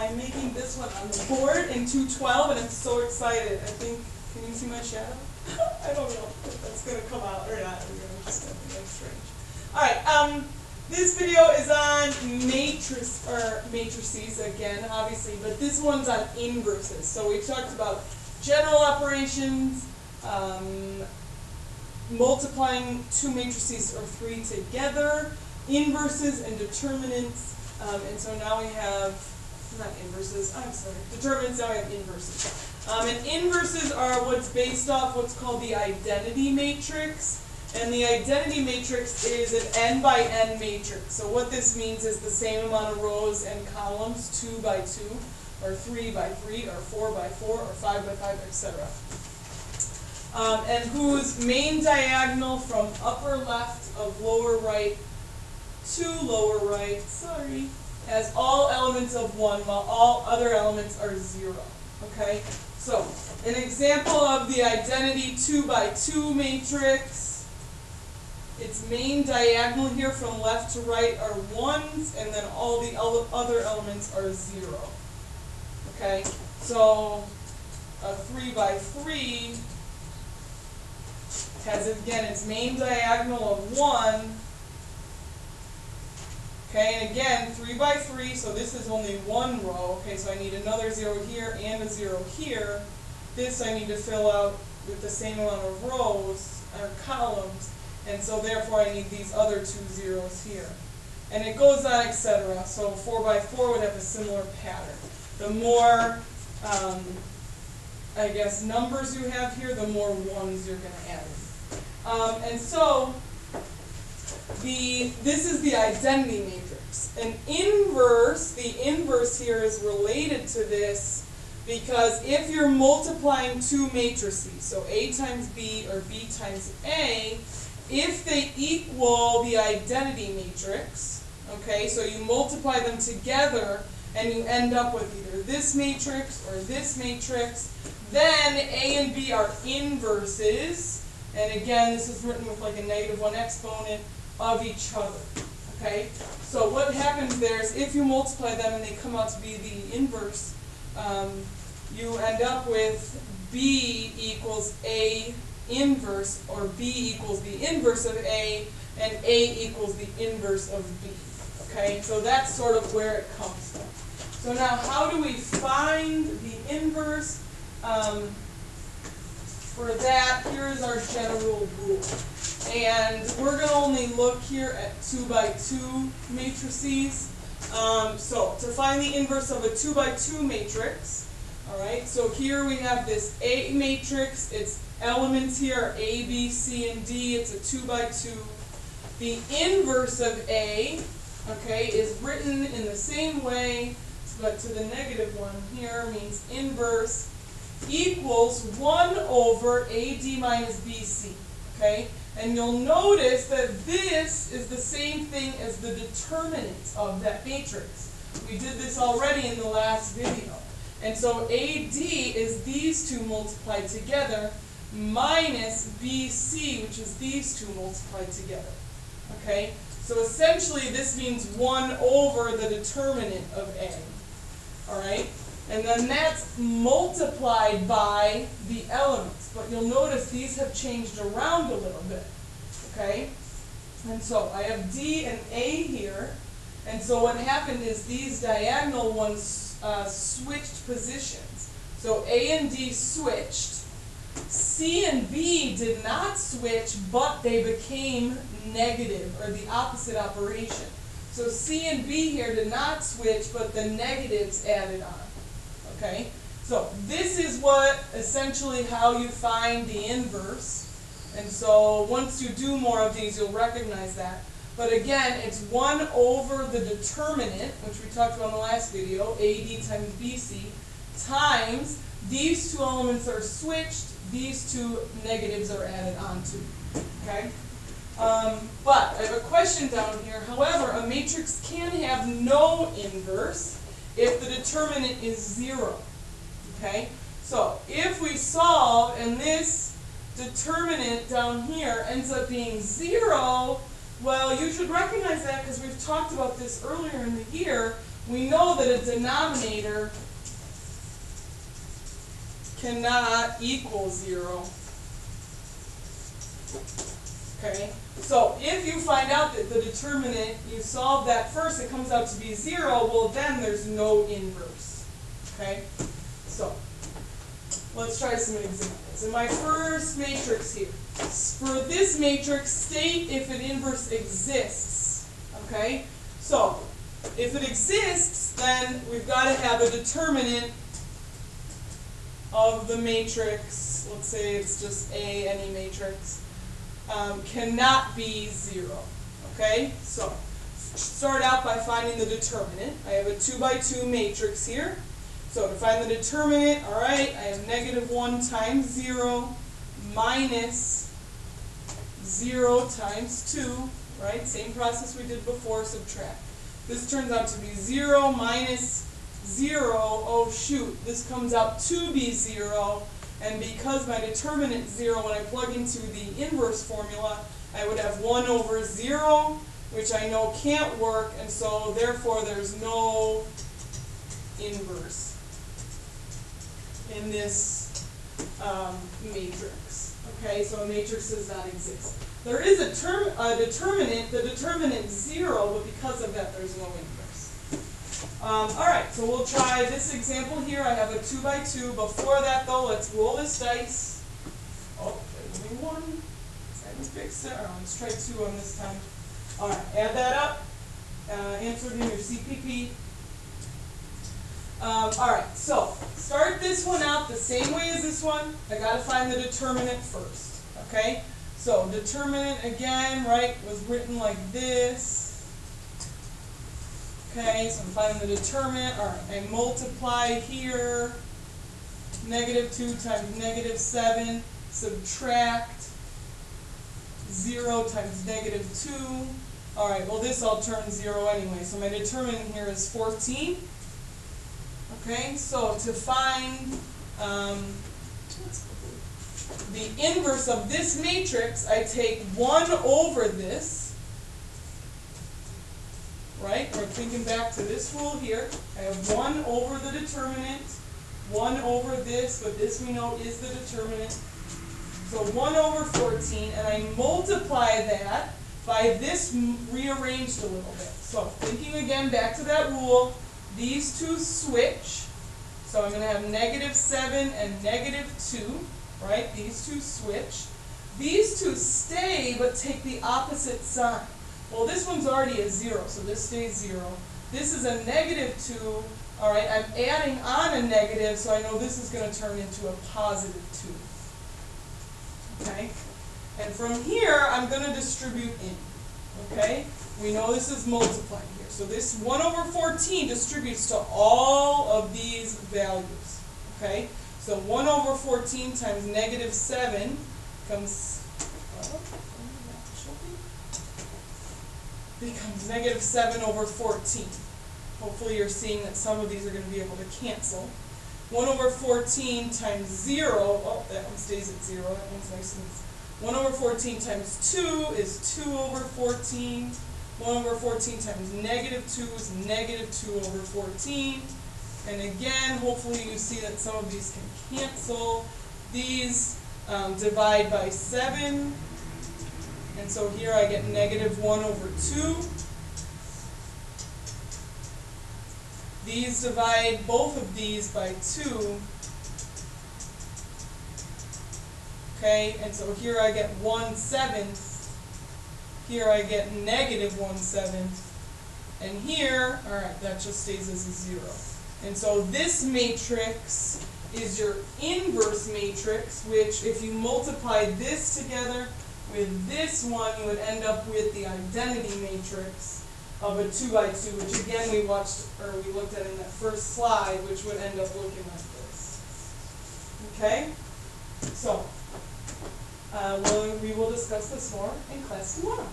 I'm making this one on the board in 212, and I'm so excited. I think, can you see my shadow? I don't know if that's going to come out or not. I'm just going to make strange. All right, this video is on matrices again, obviously, but this one's on inverses. So we talked about general operations, multiplying two matrices or three together, inverses and determinants, and so now we have, not inverses, I'm sorry, determinants, now we have inverses. And inverses are what's based off what's called the identity matrix, and the identity matrix is an n by n matrix. So what this means is the same amount of rows and columns, 2 by 2, or 3 by 3, or 4 by 4, or 5 by 5, etc. And whose main diagonal from upper left of lower right to lower right, has all elements of 1 while all other elements are 0. Okay? So, an example of the identity 2 by 2 matrix, its main diagonal here from left to right are 1s, and then all the other elements are 0. Okay? So, a 3 by 3 has, again, its main diagonal of 1. Okay, and again, 3 by 3, so this is only one row. Okay, so I need another 0 here and a 0 here. This I need to fill out with the same amount of rows, or columns, and so therefore I need these other two zeros here. And it goes on, etc. So 4 by 4 would have a similar pattern. The more, I guess, numbers you have here, the more ones you're going to add in. And so, this is the identity matrix. An inverse, the inverse here is related to this because if you're multiplying two matrices, so A times B or B times A, if they equal the identity matrix, okay, so you multiply them together and you end up with either this matrix or this matrix, then A and B are inverses. And again, this is written with like a -1 exponent of each other. Okay? So what happens there is if you multiply them and they come out to be the inverse, you end up with B equals A inverse, or B equals the inverse of A, and A equals the inverse of B. Okay? So that's sort of where it comes from. So now how do we find the inverse? For that, here is our general rule. And we're going to only look here at 2 by 2 matrices. So to find the inverse of a 2 by 2 matrix, all right, so here we have this A matrix. Its elements here are A, B, C, and D. It's a 2 by 2. The inverse of A, okay, is written in the same way, but to the negative one here means inverse equals 1 over AD minus BC, okay? And you'll notice that this is the same thing as the determinant of that matrix. We did this already in the last video. And so AD is these two multiplied together minus BC, which is these two multiplied together, okay? So essentially this means 1 over the determinant of A, all right? And then that's multiplied by the elements. But you'll notice these have changed around a little bit. Okay? And so I have D and A here. And so what happened is these diagonal ones switched positions. So A and D switched. C and B did not switch, but they became negative, or the opposite operation. So C and B here did not switch, but the negatives added on. Okay, so this is what essentially how you find the inverse, and so once you do more of these you'll recognize that. But again, it's 1 over the determinant, which we talked about in the last video, AD times BC, times these two elements are switched, these two negatives are added onto. Okay, but I have a question down here. However, a matrix can have no inverse if the determinant is 0, okay? So if we solve and this determinant down here ends up being 0, well, you should recognize that because we've talked about this earlier in the year we know that a denominator cannot equal 0. Okay, so if you find out that the determinant, you solve that first, it comes out to be 0, well then there's no inverse. Okay, so let's try some examples. In my first matrix here, for this matrix, state if an inverse exists. Okay, so if it exists, then we've got to have a determinant of the matrix. Let's say it's just A, any matrix. Cannot be 0. Okay, so start out by finding the determinant. I have a 2 by 2 matrix here. So to find the determinant, all right, I have -1 times 0 minus 0 times 2, right? Same process we did before, subtract. This turns out to be 0 minus 0. Oh shoot, this comes out to be 0. And because my determinant is 0, when I plug into the inverse formula, I would have 1 over 0, which I know can't work, and so therefore there's no inverse in this matrix. Okay, so a matrix does not exist. There is a determinant, the determinant is 0, but because of that there's no inverse. Alright, so we'll try this example here. I have a 2 by 2. Before that though, let's roll this dice. Oh, there's only 1. I haven't fixed it. Alright, let's try 2 on this time. Alright, add that up. Answer it in your CPP. Alright, so start this one out the same way as this one. I gotta find the determinant first. Okay? So determinant again, right, was written like this. Okay, so I'm finding the determinant. Alright, I multiply here. -2 times -7. Subtract 0 times -2. Alright, well this all turns 0 anyway. So my determinant here is 14. Okay, so to find the inverse of this matrix, I take 1 over this. Right? We're thinking back to this rule here. I have 1 over the determinant, 1 over this, but this we know is the determinant. So 1 over 14, and I multiply that by this rearranged a little bit. So thinking again back to that rule, these two switch. So I'm going to have -7 and -2, right? These two switch. These two stay, but take the opposite sign. Well, this one's already a 0, so this stays 0. This is a -2. All right, I'm adding on a negative, so I know this is going to turn into a +2. Okay? And from here, I'm going to distribute in. Okay? We know this is multiplying here. So this 1 over 14 distributes to all of these values. Okay? So 1 over 14 times -7 becomes -7 over 14. Hopefully you're seeing that some of these are going to be able to cancel. 1 over 14 times 0, oh, that one stays at 0, that one's nice and 1 over 14 times 2 is 2 over 14. 1 over 14 times -2 is -2 over 14. And again, hopefully you see that some of these can cancel. These divide by 7. And so here I get -1 over 2. These divide both of these by 2. Okay, and so here I get 1/7. Here I get -1/7. And here, alright, that just stays as a 0. And so this matrix is your inverse matrix, which if you multiply this together with this one, you would end up with the identity matrix of a 2 by 2, which again we looked at in that first slide, which would end up looking like this. Okay? So, we will discuss this more in class tomorrow.